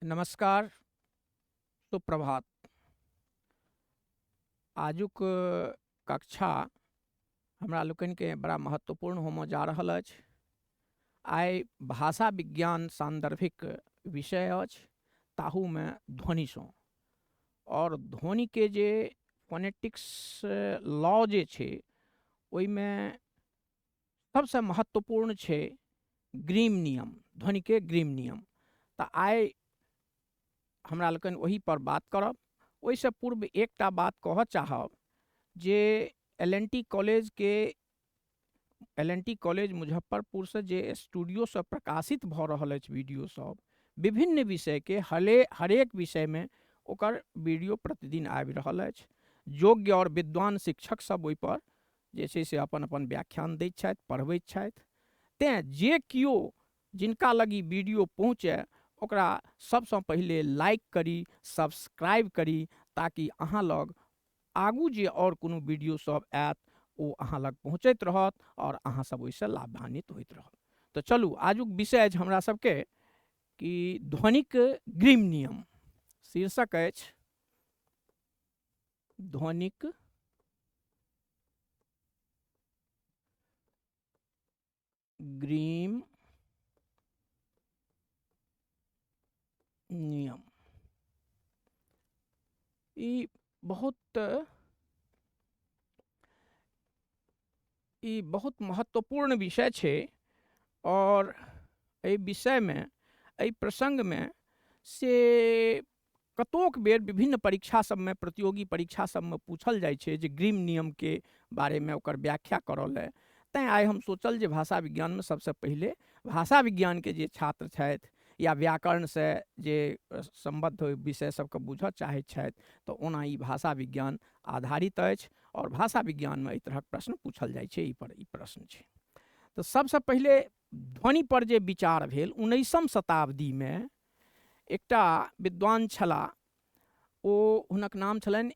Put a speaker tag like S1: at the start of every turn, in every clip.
S1: नमस्कार, सुप्रभात। आजुक कक्षा हमरा लोकनिके बड़ा महत्वपूर्ण होमो जा रहल अछि। आइ भाषा विज्ञान सान्दर्भिक विषय अछि, ताहूमे ध्वनिसँ और ध्वनिके जे फोनेटिक्स लॉ जे छै ओहिमे सबसँ महत्वपूर्ण छै ग्रीम नियम, ध्वनिके ग्रीम नियम। तऽ आइ हमरा लोकनि ओही पर बात करब। ओहिसँ पूर्व एकटा बात कहऽ चाहब जे एल एन टी कॉलेज मुजफ्फरपुरसँ जे स्टूडियोसँ प्रकाशित भऽ रहल अछि वीडियो सब, विभिन्न विषयके हरेक विषयमे ओकर वीडियो प्रतिदिन आबि रहल अछि। योग्य और विद्वान शिक्षक सब ओहिपर जे छै से अपन अपन व्याख्यान दैत छथि, पढ़बैत छथि। तेँ जे किओ जिनका लग ई वीडियो पहुँचै ओकरा सबसँ पहिले लाइक करी, सब्सक्राइब करी, ताकि अहाँ लग आगू जे और कोनो वीडियो सब आयत ओ अहाँ लग पहुँचैत रहत और अहाँ सब ओहिसँ लाभान्वित होइत रहत। तऽ चलू, आजुक विषय अछि हमरा सबके कि ध्वनिक ग्रीम नियम। शीर्षक अछि ध्वनिक ग्रीम नियम। ई बहुत महत्वपूर्ण विषय छै और एहि विषयमे, एहि प्रसंगमे से कतोक बेर विभिन्न परीक्षा सबमे, प्रतियोगी परीक्षा सबमे पूछल जाइ छै जे ग्रीम नियमके बारेमे ओकर व्याख्या करऽ लए। तैँ आइ हम सोचल जे भाषा विज्ञानमे सबसँ पहिले भाषा विज्ञानके जे छात्र छथि या व्याकरणसँ जे सम्बद्ध विषय सबके बुझऽ चाहैत छथि, तऽ ओना ई भाषा विज्ञान आधारित अछि और भाषा विज्ञानमे एहि तरहक प्रश्न पूछल जाइ छै। ई प्रश्न छै। तऽ सबसँ पहिले ध्वनि पर जे विचार भेल 19वीं शताब्दीमे एकटा विद्वान छलाह, हुनक नाम छलनि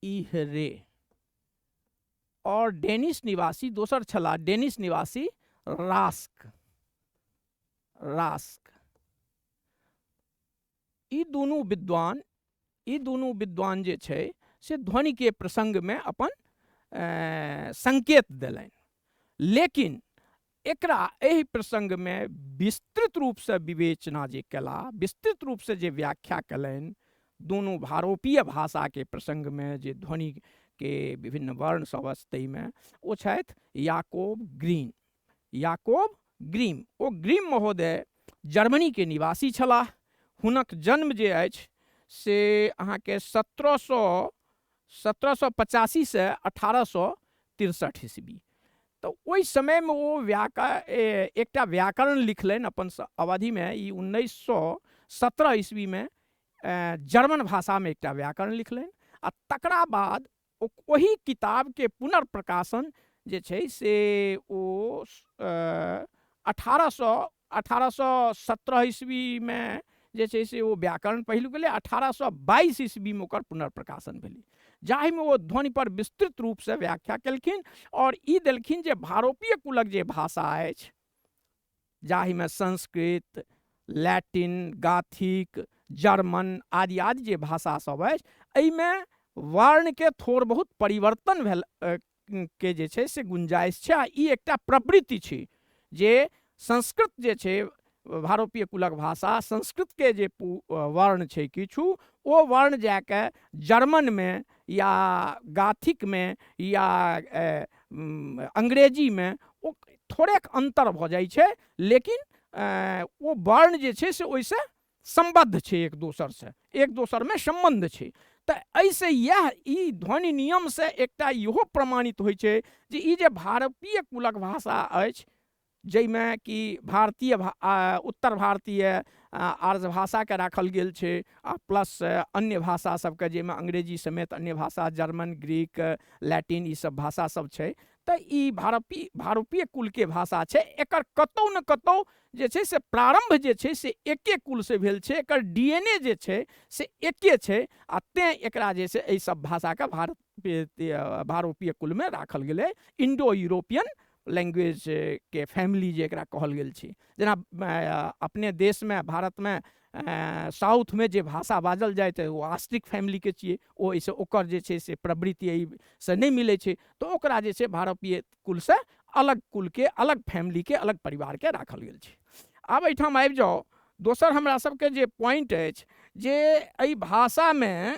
S1: इहरे और डेनिश निवासी दोसर छलाह, डेनिश निवासी रास्क। ई दुनू विद्वान जे छै से ध्वनिके प्रसंगमे अपन संकेत देलनि, लेकिन एकरा एहि प्रसंगमे विस्तृत रूपसँ विवेचना जे केला, विस्तृत रूपसँ जे व्याख्या कयलनि दुनू भारोपीय भाषाके प्रसंगमे, जे ध्वनिके विभिन्न वर्ण सब अछि ताहिमे, ओ छथि याकोब ग्रीम। ओ ग्रीम महोदय जर्मनीके निवासी छलाह। हुनक जन्म जे अछि से अहाँके 1785 से 1863 ईस्वी। तऽ ओहि समयमे ओ एकटा व्याकरण लिखलनि अपन अवधिमे। ई 1917 ईस्वीमे जर्मन भाषामे एकटा व्याकरण लिखलनि आ तकरा बाद ओही किताबके पुनर्प्रकाशन जे छै से ओ 1817 ईस्वीमे जे छै से ओ व्याकरण पहिल गेलै। 1822 ईस्वीमे ओकर पुनर्प्रकाशन भेलै, जाहिमे ओ ध्वनि पर विस्तृत रूपसँ व्याख्या केलखिन और ई देलखिन जे भारोपीय कुलक जे भाषा अछि, जाहिमे संस्कृत, लैटिन, गाथिक, जर्मन आदि आदि जे भाषा सब अछि, एहिमे वर्णके थोड़ बहुत परिवर्तन भेल के जे छै से गुंजाइश छै। आ ई एकटा प्रवृत्ति छै जे संस्कृत जे छै, भारोपीय कुलक भाषा, संस्कृतके जे वर्ण छै किछु, ओ वर्ण जाके जर्मनमे या गाथिकमे या अंग्रेजीमे ओ थोड़ेक अंतर भऽ जाइ छै, लेकिन ओ वर्ण जे छै से ओहिसँ संबद्ध छै, एक दोसरमे संबंध छै। तऽ एहिसँ ई ध्वनि नियमसँ एकटा इहो प्रमाणित होइ छै जे ई जे भारोपीय कुलक भाषा अछि, जाहिमे कि उत्तर भारतीय आर्य भाषाके राखल गेल छै आ प्लस अन्य भाषा सबके, जाहिमे अंग्रेजी समेत अन्य भाषा, जर्मन, ग्रीक, लैटिन, ई सब भाषा सब छै। तऽ ई भारोपीय कुलके भाषा छै। एकर कतौ न कतौ जे छै से प्रारंभ जे छै से एके कुलसँ भेल छै, एकर डीएनए जे छै से एके छै, आ तेँ एकरा जे छै एहि सब भाषाके भारोपीय कुलमे राखल गेलै, इंडो यूरोपियन लैंग्वेज के फैमिली जेकरा कहल गेल छै। जेना अपने देश में भारत में साउथ में जे भाषा बाजल जाए तऽ ओ ऑस्ट्रिक फैमिली के छियै, ओ एहिसँ ओकर जे छै से प्रवृत्ति एहिसँ नहि मिलै छै, तऽ ओकरा जे छै भारतीय कुल से अलग कुल के, अलग फैमिली के, अलग परिवार के राखल गेल छै। आब एहिठाम आबि जाउ, दोसर हमरा सबके जे पॉइंट अछि जे एहि भाषा में,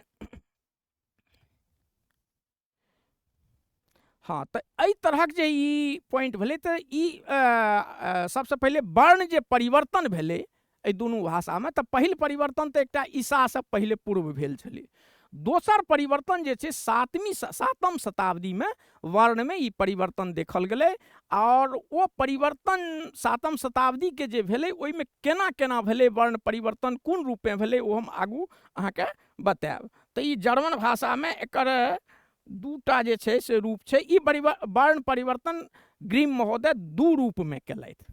S1: हाँ, तऽ एहि तरहक जे ई पॉइंट भेलै, तऽ ई सबसँ पहिले वर्ण जे परिवर्तन भेलै एहि दुनू भाषामे, तऽ पहिल परिवर्तन तऽ एकटा ईसासँ पहिले पूर्व भेल छलै। दोसर परिवर्तन जे छै सातम शताब्दीमे वर्णमे ई परिवर्तन देखल गेलै, और ओ परिवर्तन सातम शताब्दीके जे भेलै ओहिमे केना केना भेलै वर्ण परिवर्तन, कोन रूपमे भेलै, ओ हम आगू अहाँके बतायब। तऽ ई जर्मन भाषामे एकर दूटा जे छै से रूप छै। ई वर्ण परिवर्तन ग्रीम महोदय दू रूपमे केलथि,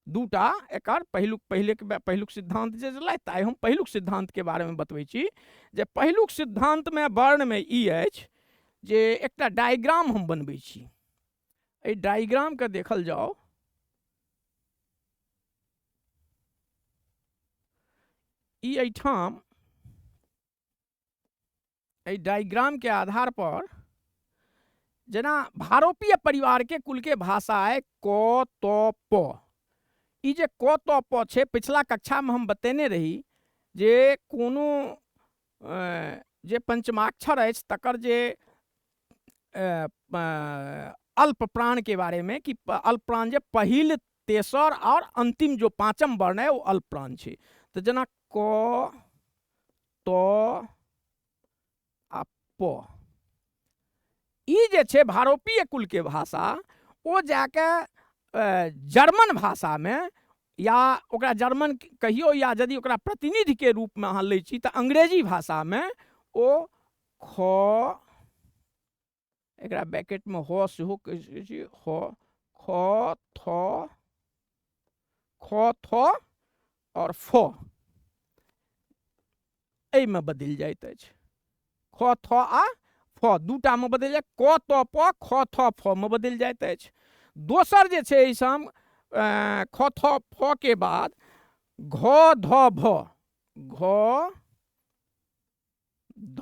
S1: दूटा एकर पहिलुक सिद्धांत जे छलथि, आइ हम पहिलुक सिद्धांतके बारेमे बतबै छी। जे पहिलुक सिद्धांतमे वर्णमे ई अछि जे एकटा डायग्राम हम बनबै छी। एहि डायग्रामके देखल जाओ, ई एहिठाम एहि डायग्राम के आधार पर जेना भारोपीय परिवार के कुल के भाषा है क त प। ई जे क त प छै, पिछला कक्षा में हम बतेने रही जे कोनो जे पंचमाक्षर अछि तकर जे अल्प प्राण के बारे में, कि अल्प प्राण जे पहिल, तेसर और अंतिम जो पांचम वर्ण है वो अल्प प्राण छै। तो जेना क त आ प, ई जे छै भारोपीय कुल के भाषा, ओ जाके जर्मन भाषा में, या ओकरा जर्मन कहियो, या यदि ओकरा प्रतिनिधि के रूप में अहाँ लै छी तऽ अंग्रेजी भाषा में ओ ख, एकरा ब्रैकेट में ह सेहो कहि सकै छी, ख थ और फ, एहिमे बदलि जाइत अछि। ख थ आ फ दूटा में बदलि जाए, क त प ख थ फ में बदलि जाइत अछि। दोसर जे छै एहिठाम ख थ फ के बाद घ ध भ, घ ध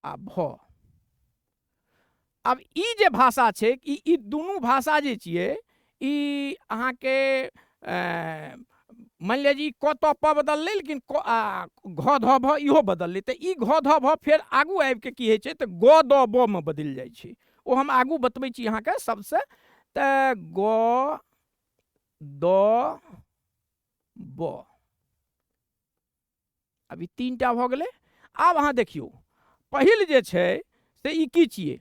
S1: आ भ। अब ई जे भाषा छै, ई दुनू भाषा जे छियै, ई अहाँके मान लिअ जी क त प बदललै, लेकिन घ ध भ इहो बदललै, तऽ ई घ ध भ फेर आगू आबि के की होइ छै तऽ ग द ब में बदलि जाइ छै। ओ हम आगू बतबै छी अहाँके सबसे। तऽ ग द ब, अब ई तीनटा भऽ गेलै। आब अहाँ देखियौ पहिल जे छै से ई की छियै,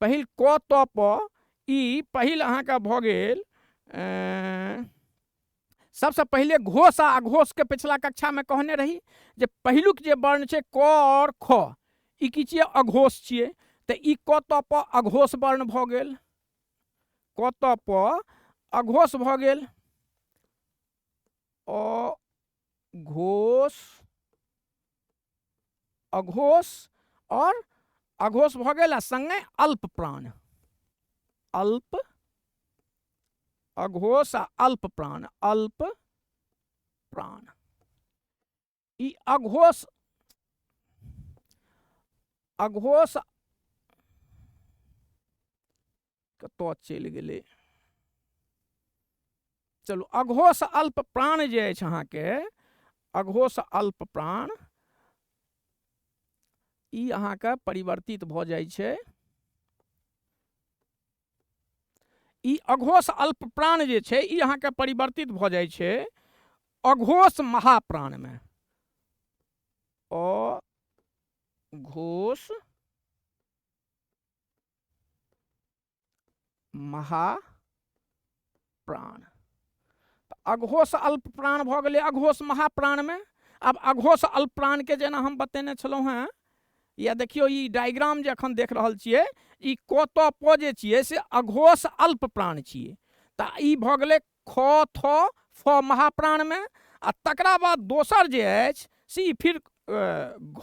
S1: पहिल क त प, ई पहिल अहाँके भऽ गेल सबसे पहिले घोष आ अघोष के पिछला कक्षा में कहने रही जे पहिलुक जे वर्ण छै क और ख, ई की छियै अघोष छियै। तऽ ई क त प अघोष वर्ण भऽ गेल, क त प अघोष भऽ गेल, अघोष, अघोष और अघोष भऽ गेल, आ संगे अल्प प्राण, अल्प, अघोष आ अल्प प्राण, अल्प प्राण। ई अघोष, अघोष कतऽ चलि गेलै, चलू अघोष अल्प प्राण जे अछि अहाँके, अघोष अल्प प्राण, ई अहाँके परिवर्तित भऽ जाइ छै। ई अघोष अल्प प्राण जे छै, ई अहाँके परिवर्तित भऽ जाइ छै अघोष महाप्राण में। अघोष महाप्राण, अघोष अल्प प्राण भऽ गेलै अघोष महाप्राण में। आब अघोष अल्प प्राण के जेना हम बतेने छलहुँ हेँ, या देखियौ ई डायग्राम जे एखन देख रहल छियै, ई क त प जे छियै से अघोष अल्प प्राण छियै। तऽ ई भऽ गेलै ख थ फ महाप्राण में। आ तकरा बाद दोसर जे अछि से ई फिर घ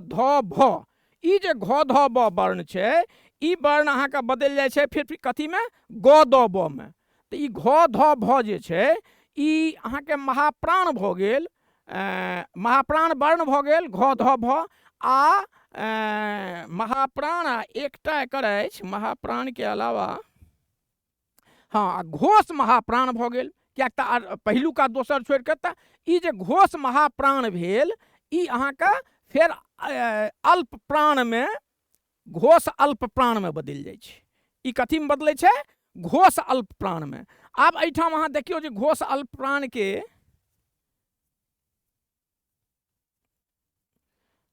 S1: ध भ, ई जे घ ध ब वर्ण छै, ई वर्ण अहाँके बदलि जाइ छै फिर कथीमे ग द ब में। तऽ ई घ ध भ जे छै ई अहाँके महाप्राण भऽ गेल, महाप्राण वर्ण भऽ गेल घ ध भ, आ महाप्राण आ एकटा एकर अछि महाप्राण के अलावा, हाँ घोष महाप्राण भऽ गेल, किएक तऽ पहिलुका दोसर छोड़ि कऽ। तऽ ई जे घोष महाप्राण भेल ई अहाँके फेर अल्प प्राणमे घोष अल्प प्राणमे बदलि जाइ छै। ई कथीमे बदलै छै? घोष अल्प प्राणमे। आब एहिठाम अहाँ देखियौ जे घोष अल्प प्राणके,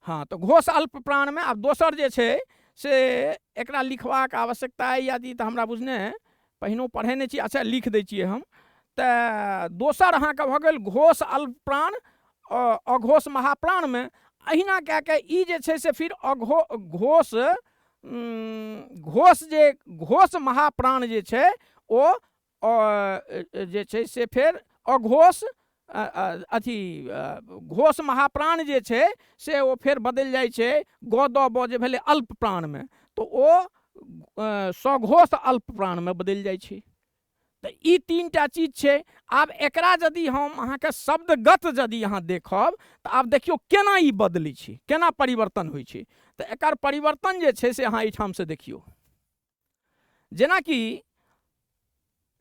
S1: हाँ तऽ घोष अल्प प्राणमे आब दोसर जे छै से एकरा लिखबाक आवश्यकता अइ यदि तऽ हमरा बुझने पहिनो पढ़ेने छी, अच्छा लिख दै छियै हम। तऽ दोसर अहाँके भऽ गेल घोष अल्प प्राण अघोष महाप्राणमे। अहिना कए कऽ ई जे छै से फिर घोष घोष महाप्राण जे छै ओ जे छै से फेर अघोष अथी घोष महाप्राण जे छै से ओ फेर बदलि जाइ छै ग द ब जे भेलै अल्प प्राणमे, तऽ ओ सघोष अल्प प्राणमे बदलि जाइ छै। तऽ ई तीन टा चीज छै। आब एकरा यदि हम अहाँके शब्दगत यदि अहाँ देखब तऽ आब देखियौ केना ई बदलै छै, केना परिवर्तन होइ छै। तऽ एकर परिवर्तन जे छै से अहाँ एहिठाम से देखियौ। जेनाकि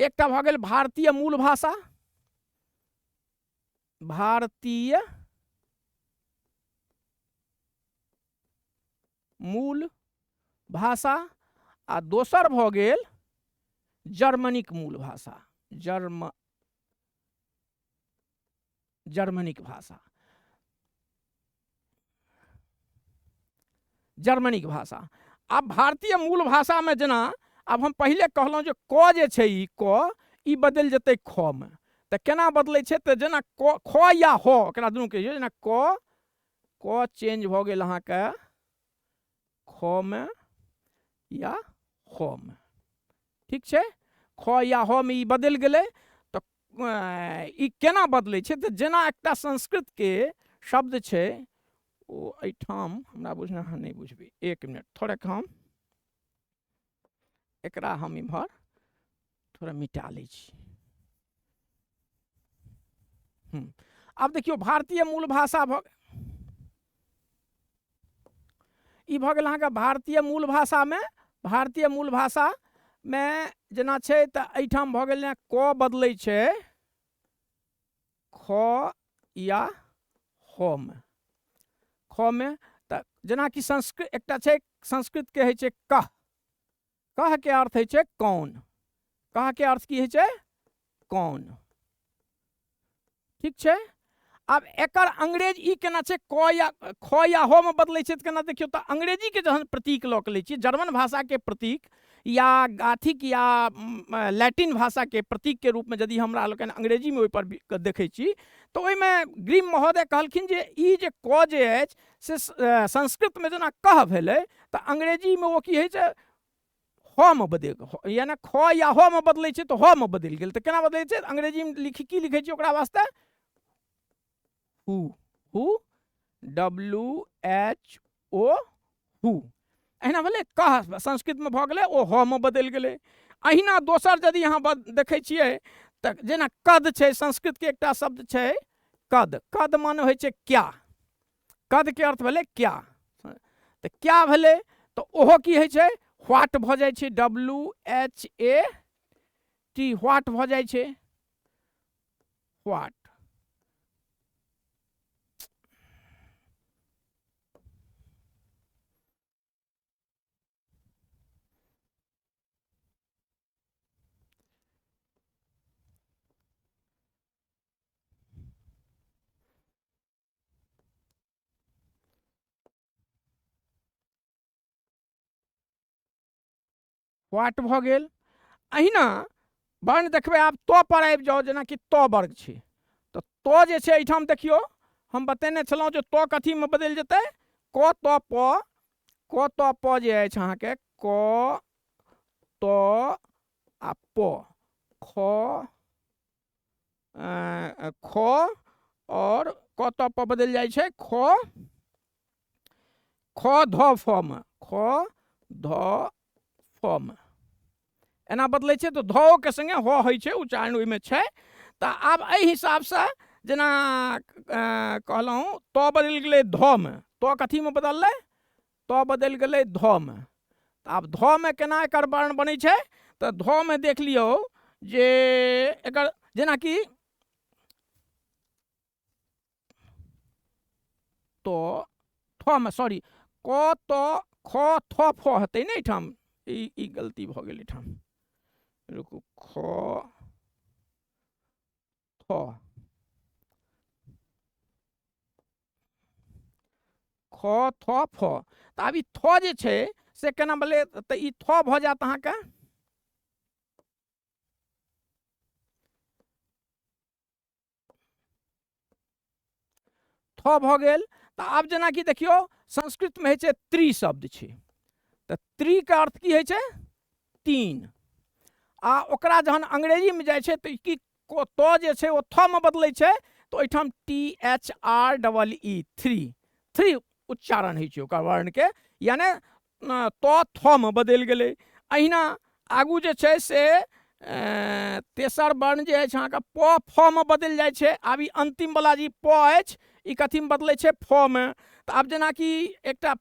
S1: एकटा भऽ गेल भारतीय मूल भाषा, भारतीय मूल भाषा, आ दोसर भऽ गेल जर्मनिक मूल भाषा, जर्मनिक भाषा, जर्मनिक भाषा। आब भारतीय मूल भाषामे जेना आब हम पहिले कहलहुँ जे क जे छै ई बदलि जेतै ख में। तऽ केना बदलै छै? तऽ जेना ख या ह एकरा दुनू कहियौ, जेना क चेंज भऽ गेल अहाँके ख में या ह में, ठीक छै? ख या ह में ई बदलि गेलै। तऽ ई केना बदलै छै? तऽ जेना एकटा संस्कृतके शब्द छै ओ एहिठाम हमरा बुझना अहाँ नहीं बुझबै, एक मिनट थोड़ेक हम एकरा हम इम्हर थोड़ा मिटा लै छी। आब देखियौ भारतीय मूल भाषा ई भऽ गेल अहाँके भारतीय मूल भाषामे, भारतीय मूल भाषामे जेना छै तऽ एहिठाम भऽ गेल क बदलै छै ख या ह में, ख में। तऽ जेनाकि संस्कृत एकटा छै संस्कृत के होइ छै कह, कह के अर्थ होइ छै कौन, कह के अर्थ की होइ छै? कौन, ठीक छै? आब एकर अंग्रेज ई केना छै? ख या ह में बदलै छै। तऽ केना देखियौ तऽ अंग्रेजी के जहन प्रतीक लऽ के लै छियै, जर्मन भाषा के प्रतीक या गाथिक या लैटिन भाषा के प्रतीक के रूप में यदि हमरा लोकनि अंग्रेजी में ओहिपर देखै छी तऽ ओहिमे ग्रीम महोदय कहलखिन जे ई जे क जे अछि से संस्कृत में जेना कह भेलै तऽ अंग्रेजी में ओ की होइ छै? ह में बदलि, यानी ख या ह में बदलै छै तऽ ह में बदलि गेल। तऽ केना बदलै छै? अंग्रेजी में की लिखै छै ओकरा वास्ते? Who, WHO who. अहिना भेलै कह संस्कृत में भऽ गेलै ओ ह में बदलि गेलै। अहिना दोसर यदि अहाँ देखै छियै तऽ जेना कद छै, संस्कृत के एकटा शब्द छै कद, कद माने होइ छै क्या, कद के अर्थ भेलै क्या। तऽ क्या भेलै तऽ ओहो की होइ छै? व्हाट भऽ जाइ छै, WHAT, व्हाट भऽ जाइ छै, व्हाट। व्हाट भऽ गेल। अहिना वर्ण देखबै आब त पर आबि जाओ, जेना कि त वर्ग छै। तऽ त जे छै एहिठाम देखियौ हम बतेने छलहुँ जे त कथी में बदलि जेतै? क त प, क त प जे अछि अहाँके क त आ प, ख और क त प बदलि जाइ छै ख ध फ में, ख ध फॉर्म एना बदलै छै, तो धो के संगे हो होइ छै, उच्चारण ओहिमे छै। तऽ आब एहि हिसाबसँ जेना कहलहुँ त बदलि गेलै ध में, त कथी में बदललै, त बदलि गेलै ध में। तऽ आब ध में केना एकर वर्ण बनै छै, तऽ ध में देख लियौ जे एकर जेनाकि तो थ में सॉरी क त ख थ फ हेतै ने एहिठाम, ई गलती भऽ गेल एहिठाम, रुकू, ख थ ख थ फ। तऽ आब ई थ जे छै से केना बोले, तऽ ई थ भऽ जायत अहाँके थ भऽ गेल। तऽ आब जेनाकि देखियौ संस्कृतमे होइ छै त्रि शब्द छै, तऽ त्रि के अर्थ की होइ छै, तीन। आ ओकरा जहन अंग्रेजीमे जाइ छै तऽ की त जे छै ओ थ में बदलै छै, तऽ ओहिठाम THREE थ्री उच्चारण होइ छै ओकर वर्णके, यानी त थ में बदलि गेलै। अहिना आगू जे छै से तेसर वर्ण जे अछि अहाँके प फ में बदलि जाइ छै। आब ई अंतिम वाला जी प अछि, ई कथी में बदलै छै, फ में। तऽ आब जेनाकि एकटा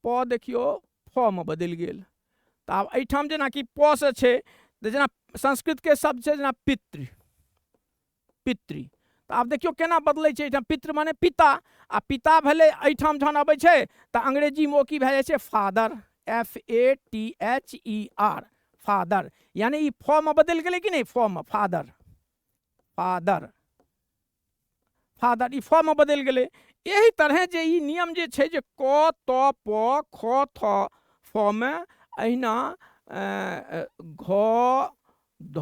S1: प देखियौ फ में बदलि गेल। तऽ आब एहिठाम जेनाकि प से छै, तऽ जेना संस्कृतके शब्द छै जेना पितृ, पितृ। तऽ आब देखियौ केना बदलै छै, एहिठाम पितृ माने पिता, आ पिता भेलै एहिठाम जहन अबै छै तऽ अंग्रेजीमे ओ की भए जाइ छै, फादर, FATHER, फादर। यानी ई फ में बदलि गेलै कि नहीं, फ में, फादर, फादर, फादर, ई फ में बदलि गेलै। यही तरह जे ई नियम जे छै जे क त प ख थ फ में, अहिना घ ध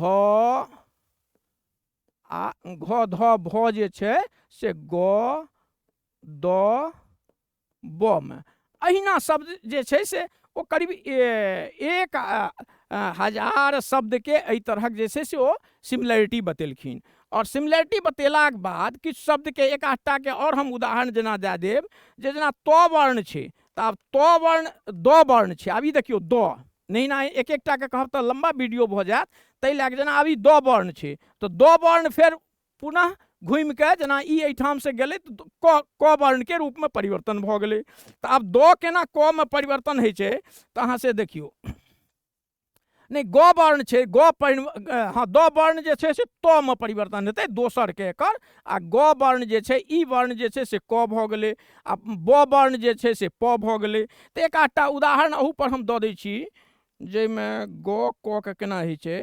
S1: आ घ ध भ जे छै से ग द ब में, अहिना शब्द जे छै से ओ करीब 1000 शब्द के एहि तरहक जे छै से ओ सिमिलरिटी बतेलखिन। और सिमिलरिटी बतेलाक बाद किछु शब्द के एक आधटा के और हम उदाहरण जेना दए देब, जे जेना त वर्ण छै, तऽ आब त वर्ण द वर्ण छै। आब ई देखियौ द, नहीं ना एक एकटा के कहब तऽ लंबा वीडियो भऽ जायत, ताहि लए कऽ जेना आब ई द वर्ण छै, तऽ द वर्ण फेर पुनः घुमि के जेना ई एहिठाम से गेलै तऽ क वर्ण के रूप में परिवर्तन भऽ गेलै। तऽ आब द केना क में परिवर्तन होइ छै, तऽ अहाँ से देखियौ, नहीं ग वर्ण छै, हाँ द वर्ण जे छै से त में परिवर्तन हेतै दोसर के एकर, आ ग वर्ण जे छै, ई वर्ण जे छै से क भऽ गेलै, आ ब वर्ण जे छै से प भऽ गेलै। तऽ एक आधटा उदाहरण अहू पर हम दऽ दै छी, जाहिमे ग क के केना होइ छै।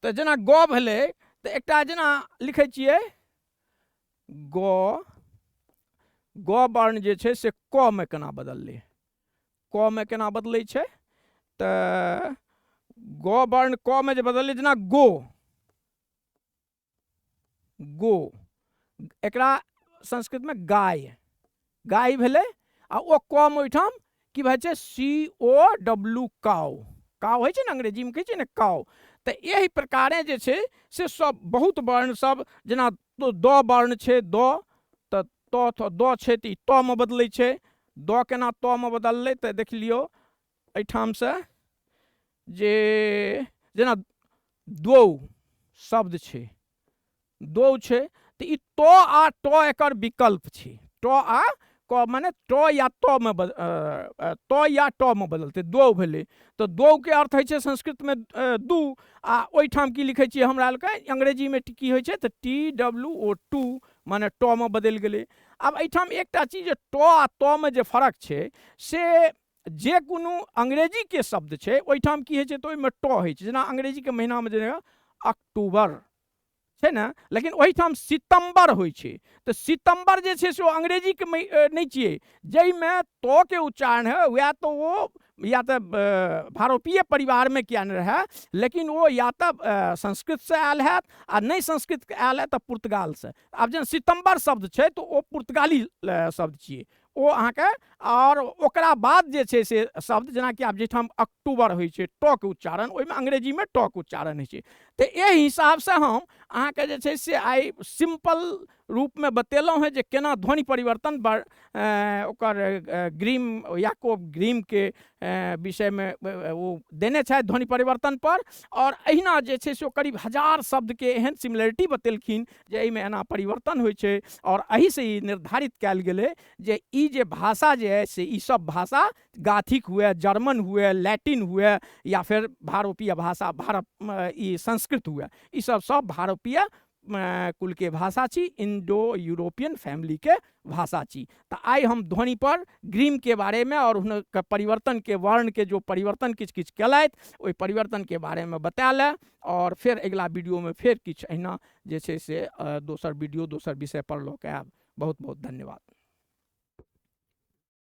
S1: तऽ जेना ग भेलै, तऽ एकटा जेना लिखै छियै ग वर्ण जे छै से क में केना बदललै, क में केना बदलै छै, तऽ ग वर्ण क में जे बदललै, जेना गो, गो, एकरा संस्कृत में गाय, गाय भेलै, आ ओ क में ओहिठाम की भए छै, COW, काउ, काउ होइ छै ने अंग्रेजी में कहै छै ने काउ। तऽ यही प्रकारे जे छै से सब बहुत वर्ण सब, जेना द वर्ण छै द, तऽ द छै तऽ ई त में बदलै छै। द केना त में बदललै, तऽ देख लियौ एहिठाम से, जे जेना दो शब्द छै, दो छै, तऽ ई त आ ट एकर विकल्प छै, ट आ क माने ट या त में त या ट में बदलतै, दो भेलै। तऽ दो के अर्थ होइ छै संस्कृत में दू, आ ओहिठाम की लिखै छियै हमरा लोग अंग्रेजी में की होइ छै, तऽ TWO, माने ट में बदलि गेलै। आब एहिठाम एकटा चीज, जे ट आ त में जे फर्क छै, से जे कोनो अंग्रेजी के शब्द छै ओहिठाम की होइ छै, तऽ ओहिमे ट होइ छै। जेना अंग्रेजी के महीना में जे अक्टूबर छै ने, लेकिन ओहिठाम सितंबर होइ छै। तऽ सितंबर जे छै से ओ अंग्रेजी के नहीं छियै, जाहिमे त के उच्चारण है, वह तो वो या तो भारतीय परिवार में किया नहीं रहा, लेकिन वो या तो संस्कृत से आयल है, आ नहीं संस्कृत के आयल है तऽ पुर्तगाल से। आब जेना सितंबर शब्द छै, तऽ ओ पुर्तगाली शब्द छियै ओ अहाँके। और ओकरा बाद जे छै से शब्द, जेनाकि आब जाहिठाम अक्टूबर होइ छै ट के उच्चारण, ओहिमे अंग्रेजी में ट के उच्चारण होइ छै। तऽ एहि हिसाब से हम अहाँके जे छै से आइ सिंपल रूप में बतेलहुँ हैं जे केना ध्वनि परिवर्तन ओकर ग्रीम याकोब ग्रीम के विषय में वो देने छथि ध्वनि परिवर्तन पर, और अहिना जे छै से ओ करीब 1000 शब्द के एहन सिमिलरिटी बतेलखिन जे एहिमे एना परिवर्तन होइ छै, और एही से ई निर्धारित कयल गेलै जे ई जे भाषा जे है से ई सब भाषा गाथिक हुए, जर्मन हुए, लैटिन हुए, या फिर भारतीय भाषा ई संस्कृत हुए, ई सब भारतीय कुल के भाषा छी, इंडो यूरोपियन फैमिली के भाषा छी। तो आई हम ध्वनि पर ग्रीम के बारे में और हुनकर परिवर्तन के वर्ण के जो परिवर्तन किछ किछ कयलथि ओहि परिवर्तन के बारे में बतायल, और फिर अगला वीडियो में फिर किछ अहिना जे छै से दोसर वीडियो दोसर विषय पर लऽ के आयब। बहुत बहुत धन्यवाद।